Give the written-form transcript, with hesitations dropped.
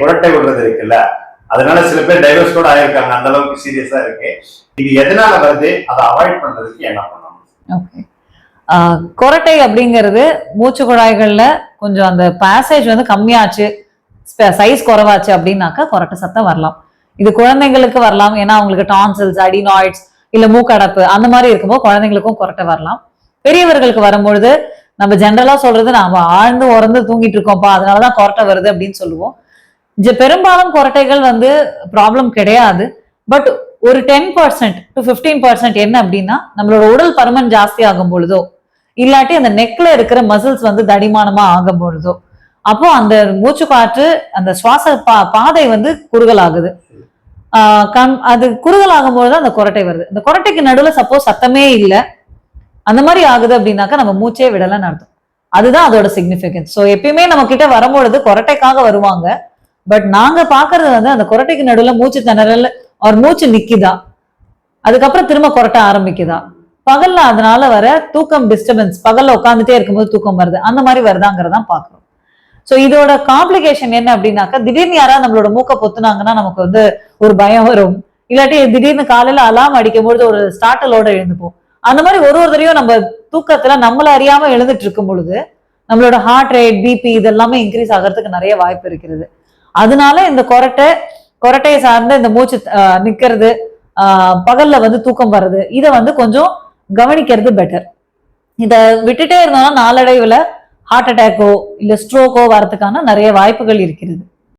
குரட்டை விடுறது இருக்குல்ல, அதனால சில பேர் டைவர்ஸ் கூட ஆயிருக்காங்க. அந்த அளவுக்கு சீரியஸா இருக்கு. இது எதனால வருது, அதை அவாய்ட் பண்றதுக்கு என்ன பண்ணணும்? ஓகே. கொரட்டை அப்படிங்கிறது மூச்சு குழாய்கள்ல கொஞ்சம் அந்த பேசேஜ் வந்து கம்மியாச்சு, சைஸ் குறைவாச்சு அப்படின்னாக்கா கொரட்டை சத்தம் வரலாம். இது குழந்தைங்களுக்கு வரலாம், ஏன்னா அவங்களுக்கு டான்சில்ஸ், அடினாய்ட்ஸ், இல்ல மூக்கடைப்பு அந்த மாதிரி இருக்கும்போது குழந்தைங்களுக்கும் கொரட்டை வரலாம். பெரியவர்களுக்கு வரும்பொழுது நம்ம ஜென்ரலா சொல்றது, நாம ஆழ்ந்து உறந்து தூங்கிட்டு இருக்கோம்ப்பா அதனாலதான் கொரட்டை வருது அப்படின்னு சொல்லுவோம். பெரும்பாலும் கொரட்டைகள் வந்து ப்ராப்ளம் கிடையாது. பட் ஒரு 10% to 15% என்ன அப்படின்னா, நம்மளோட உடல் பருமன் ஜாஸ்தி ஆகும் பொழுதோ, இல்லாட்டி அந்த நெக்ல இருக்கிற மசில்ஸ் வந்து தடிமானமா ஆகும் பொழுதோ, அப்போ அந்த மூச்சு காற்று, அந்த சுவாச பாதை வந்து குறுகல் ஆகுது. அது குறுகல் ஆகும்போது அந்த கொரட்டை வருது. இந்த கொரட்டைக்கு நடுவுல சப்போஸ் சத்தமே இல்லை, அந்த மாதிரி ஆகுது அப்படின்னாக்கா நம்ம மூச்சே விடலன்னு அர்த்தம். அதுதான் அதோட சிக்னிபிகன்ஸ். ஸோ எப்பயுமே நம்ம கிட்ட வரும்பொழுது கொரட்டைக்காக வருவாங்க. பட் நாங்க பாக்குறது வந்து அந்த கொரட்டைக்கு நடுவுல மூச்சு திணறல், ஒரு மூச்சு நிக்குதா, அதுக்கப்புறம் திரும்ப கொரட்டை ஆரம்பிக்குதா, பகல்ல அதனால வர தூக்கம் டிஸ்டர்பன்ஸ், பகல்ல உட்காந்துட்டே இருக்கும்போது தூக்கம் வருது, அந்த மாதிரி வருதாங்கிறதான் பாக்குறோம். ஸோ இதோட காம்ப்ளிகேஷன் என்ன அப்படின்னாக்கா, திடீர்னு யாராவது நம்மளோட மூக்க பொத்துனாங்கன்னா நமக்கு வந்து ஒரு பயம் வரும். இல்லாட்டி திடீர்னு காலையில அலாம் அடிக்கும்போது ஒரு ஸ்டார்டலோட எழுந்துப்போம். அந்த மாதிரி ஒரு தடவையும் நம்ம தூக்கத்துல நம்மள அறியாம எழுந்துட்டு இருக்கும் பொழுது நம்மளோட ஹார்ட் ரேட், பிபி இதெல்லாமே இன்க்ரீஸ் ஆகிறதுக்கு நிறைய வாய்ப்பு இருக்கிறது. அதனால இந்த கொரட்டையை சார்ந்த இந்த மூச்சு நிக்கிறது, பகல்ல வந்து தூக்கம் வர்றது, இதை வந்து கொஞ்சம் கவனிக்கிறது பெட்டர். இத விட்டுட்டே இருந்தோம்னா நாளடைவுல ஹார்ட் அட்டாக்கோ இல்ல ஸ்ட்ரோக்கோ வரதுக்கான நிறைய வாய்ப்புகள் இருக்கிறது.